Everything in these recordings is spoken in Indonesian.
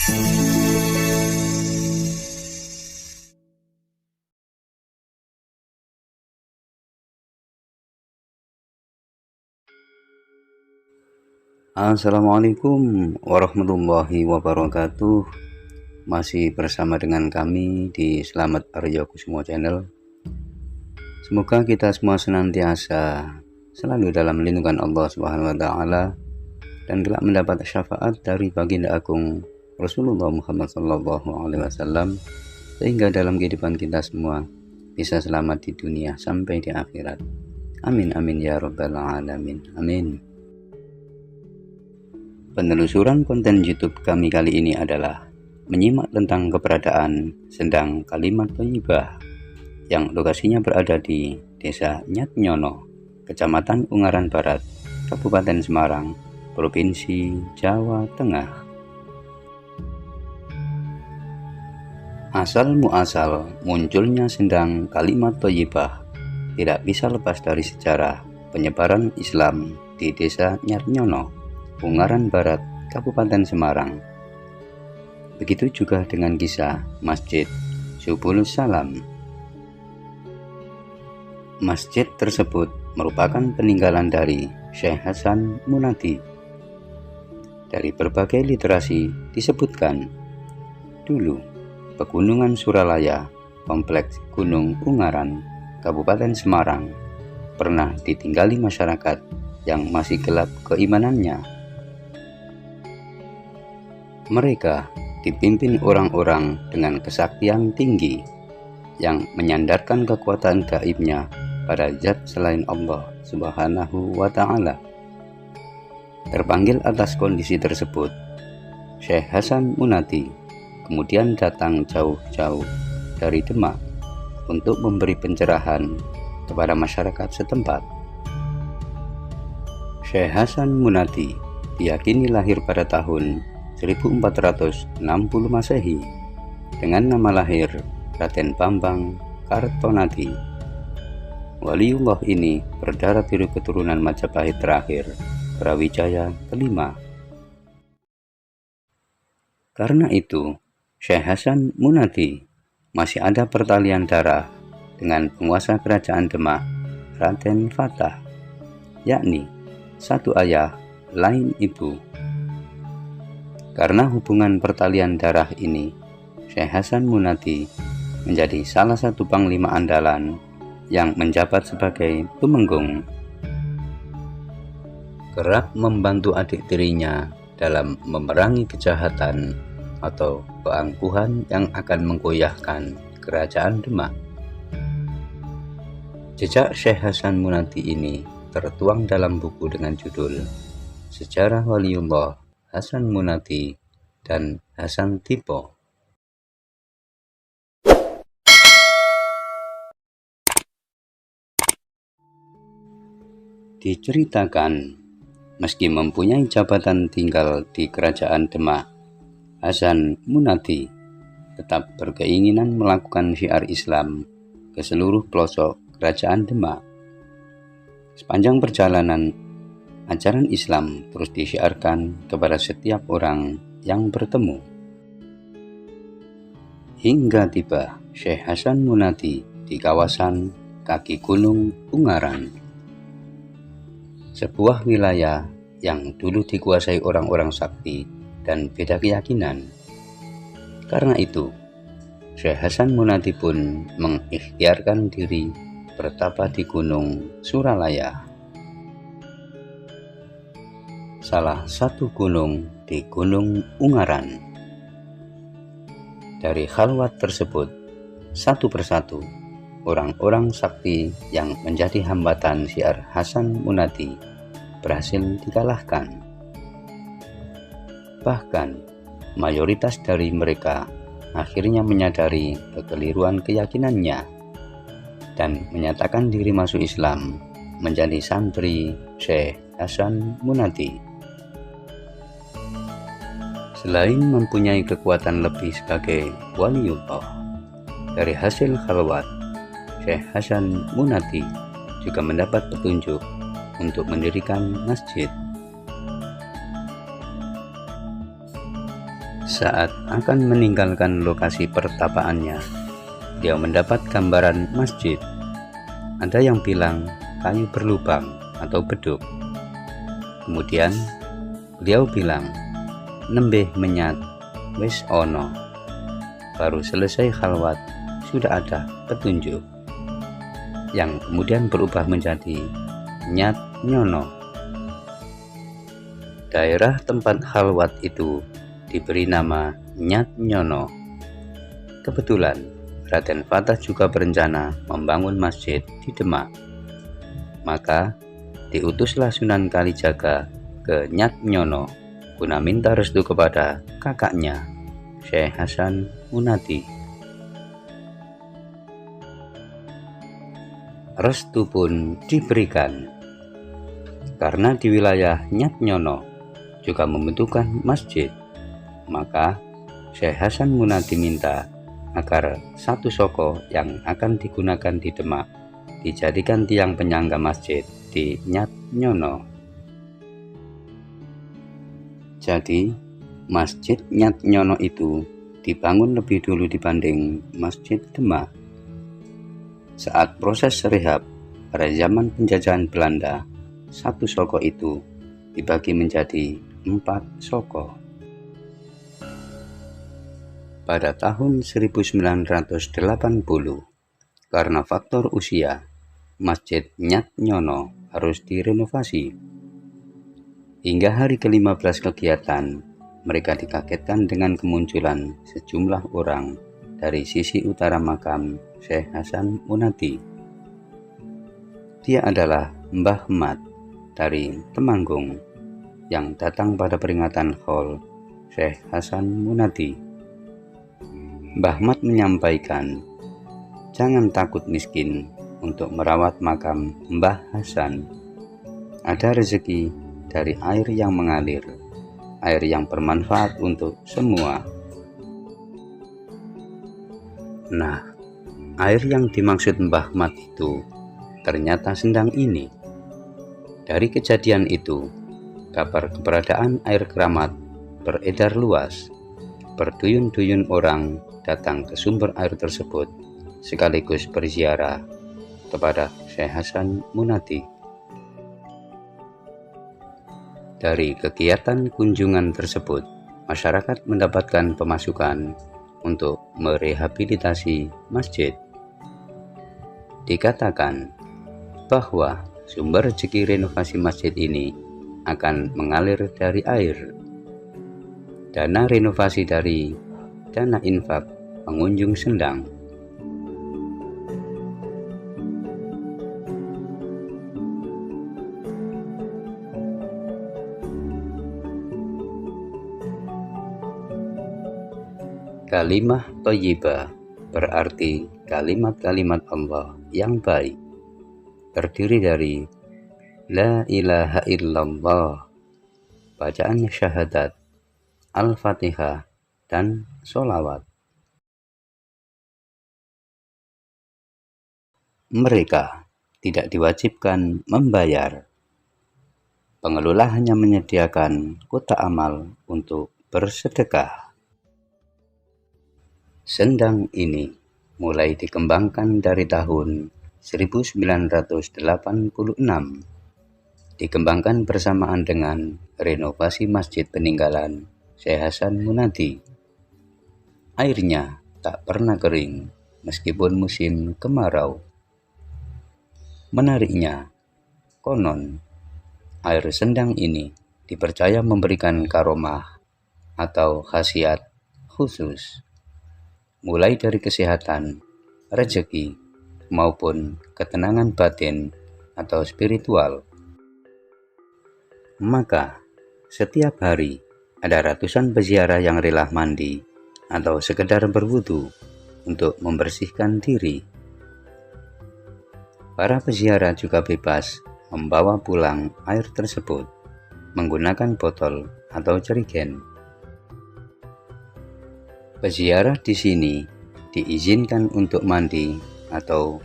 Assalamualaikum warahmatullahi wabarakatuh. Masih bersama dengan kami di Selamat Aryo Kusumo Channel. Semoga kita semua senantiasa selalu dalam lindungan Allah Subhanahu wa taala dan kelak mendapat syafaat dari baginda agung Rasulullah Muhammad sallallahu alaihi wasallam, sehingga dalam kehidupan kita semua bisa selamat di dunia sampai di akhirat. Amin amin ya rabbal alamin. Amin. Penelusuran konten YouTube kami kali ini adalah menyimak tentang keberadaan Sendang Kalimat Thayyibah yang lokasinya berada di Desa Nyatnyono, Kecamatan Ungaran Barat, Kabupaten Semarang, Provinsi Jawa Tengah. Asal muasal munculnya Sendang Kalimat Thayyibah tidak bisa lepas dari sejarah penyebaran Islam di Desa Nyatnyono, Ungaran Barat, Kabupaten Semarang. Begitu juga dengan kisah Masjid Subulus Salam. Masjid tersebut merupakan peninggalan dari Syekh Hasan Munati. Dari berbagai literasi disebutkan, dulu Pegunungan Suralaya, Kompleks Gunung Ungaran, Kabupaten Semarang, pernah ditinggali masyarakat yang masih gelap keimanannya. Mereka dipimpin orang-orang dengan kesaktian tinggi yang menyandarkan kekuatan gaibnya pada zat selain Allah Subhanahu wa ta'ala. Terpanggil atas kondisi tersebut, Syekh Hasan Munati kemudian datang jauh-jauh dari Demak untuk memberi pencerahan kepada masyarakat setempat. Syekh Hasan Munati diyakini lahir pada tahun 1460 Masehi dengan nama lahir Raden Bambang Kartonadi. Waliullah ini berdarah biru keturunan Majapahit terakhir, Brawijaya kelima. Karena itu, Syekh Hasan Munati masih ada pertalian darah dengan penguasa kerajaan Demak, Raden Fatah, yakni satu ayah lain ibu. Karena hubungan pertalian darah ini, Syekh Hasan Munati menjadi salah satu panglima andalan yang menjabat sebagai tumenggung. Kerap membantu adik tirinya dalam memerangi kejahatan atau keangkuhan yang akan menggoyahkan kerajaan Demak. Jejak Syekh Hasan Munati ini tertuang dalam buku dengan judul Sejarah Waliullah Hasan Munati dan Hasan Tipo. Diceritakan, meski mempunyai jabatan tinggal di kerajaan Demak, Hasan Munati tetap berkeinginan melakukan syiar Islam ke seluruh pelosok kerajaan Demak. Sepanjang perjalanan, ajaran Islam terus disiarkan kepada setiap orang yang bertemu. Hingga tiba Syekh Hasan Munati di kawasan kaki Gunung Ungaran, sebuah wilayah yang dulu dikuasai orang-orang sakti dan beda keyakinan. Karena itu, Syekh Hasan Munati pun mengikhtiarkan diri bertapa di Gunung Suralaya, salah satu gunung di Gunung Ungaran. Dari khalwat tersebut, satu persatu orang-orang sakti yang menjadi hambatan syiar Hasan Munati berhasil dikalahkan. Bahkan mayoritas dari mereka akhirnya menyadari kekeliruan keyakinannya dan menyatakan diri masuk Islam menjadi santri Syekh Hasan Munati. Selain mempunyai kekuatan lebih sebagai waliullah, dari hasil khalwat, Syekh Hasan Munati juga mendapat petunjuk untuk mendirikan masjid. Saat akan meninggalkan lokasi pertapaannya, dia mendapat gambaran masjid. Ada yang bilang kayu berlubang atau beduk. Kemudian beliau bilang, nembeh menyat wis ono. Baru selesai khalwat sudah ada petunjuk, yang kemudian berubah menjadi nyat nyono. Daerah tempat khalwat itu diberi nama Nyat Nyono. Kebetulan Raden Fatah juga berencana membangun masjid di Demak. Maka diutuslah Sunan Kalijaga ke Nyat Nyono guna minta restu kepada kakaknya, Syekh Hasan Munati. Restu pun diberikan. Karena di wilayah Nyat Nyono juga membutuhkan masjid, maka Syekh Hasan Munati minta agar satu soko yang akan digunakan di Demak dijadikan tiang penyangga masjid di Nyat Nyono. Jadi Masjid Nyat Nyono itu dibangun lebih dulu dibanding Masjid Demak. Saat proses rehab pada zaman penjajahan Belanda, satu soko itu dibagi menjadi 4 soko. Pada tahun 1980, karena faktor usia, Masjid Nyat Nyono harus direnovasi. Hingga hari ke-15 kegiatan, mereka dikagetkan dengan kemunculan sejumlah orang dari sisi utara makam Syekh Hasan Munati. Dia adalah Mbah Mat dari Temanggung yang datang pada peringatan Haul Syekh Hasan Munati. Mbah Mat menyampaikan, jangan takut miskin untuk merawat makam Mbah Hasan. Ada rezeki dari air yang mengalir, air yang bermanfaat untuk semua. Nah, air yang dimaksud Mbah Mat itu ternyata sendang ini. Dari kejadian itu, kabar keberadaan air keramat beredar luas. Berduyun-duyun orang datang ke sumber air tersebut sekaligus berziarah kepada Syekh Hasan Munati. Dari kegiatan kunjungan tersebut, masyarakat mendapatkan pemasukan untuk merehabilitasi masjid. Dikatakan bahwa sumber rezeki renovasi masjid ini akan mengalir dari air. Dana renovasi dari dana infak pengunjung sendang. Kalimah Thayyibah berarti kalimat-kalimat Allah yang baik. Terdiri dari La ilaha illallah, bacaan syahadat, Al-Fatihah, dan sholawat. Mereka tidak diwajibkan membayar. Pengelola hanya menyediakan kotak amal untuk bersedekah. Sendang ini mulai dikembangkan dari tahun 1986. Dikembangkan bersamaan dengan renovasi masjid peninggalan Syekh Hasan Munati. Airnya tak pernah kering meskipun musim kemarau. Menariknya, konon air sendang ini dipercaya memberikan karomah atau khasiat khusus, mulai dari kesehatan, rezeki, maupun ketenangan batin atau spiritual. Maka, setiap hari ada ratusan peziarah yang rela mandi atau sekedar berwudu untuk membersihkan diri. Para peziarah juga bebas membawa pulang air tersebut menggunakan botol atau jerigen. Peziarah di sini diizinkan untuk mandi atau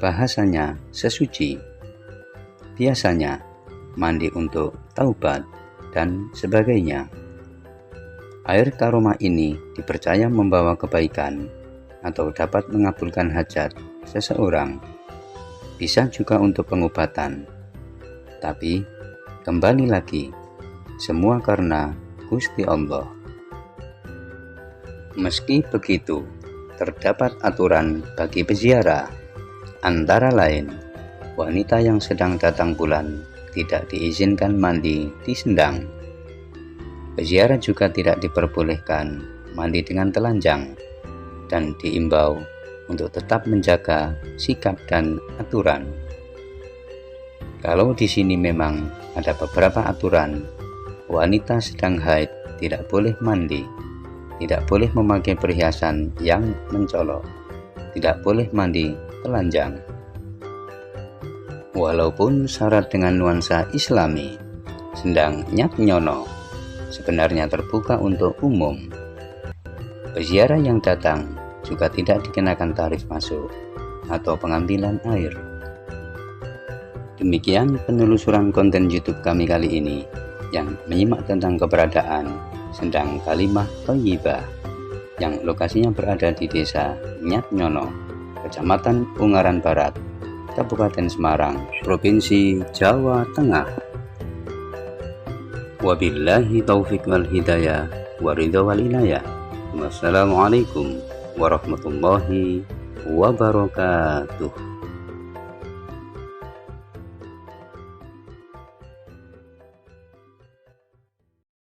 bahasanya sesuci. Biasanya mandi untuk taubat dan sebagainya. Air karomah ini dipercaya membawa kebaikan atau dapat mengabulkan hajat seseorang. Bisa juga untuk pengobatan. Tapi kembali lagi, semua karena Gusti Allah. Meski begitu, terdapat aturan bagi peziarah, antara lain wanita yang sedang datang bulan tidak diizinkan mandi di sendang. Peziarah juga tidak diperbolehkan mandi dengan telanjang dan diimbau untuk tetap menjaga sikap dan aturan. Kalau di sini memang ada beberapa aturan, wanita sedang haid tidak boleh mandi, tidak boleh memakai perhiasan yang mencolok, tidak boleh mandi telanjang. Walaupun syarat dengan nuansa Islami, sendang nyat nyono sebenarnya terbuka untuk umum. Peziarah yang datang juga tidak dikenakan tarif masuk atau pengambilan air. Demikian penelusuran konten YouTube kami kali ini yang menyimak tentang keberadaan sendang kalimah thayyibah yang lokasinya berada di Desa Nyat Nyono, Kecamatan Ungaran Barat, Kabupaten Semarang, Provinsi Jawa Tengah. Wabillahi taufiq wal hidayah wa ridha wal inayah. Wassalamualaikum warahmatullahi wabarakatuh.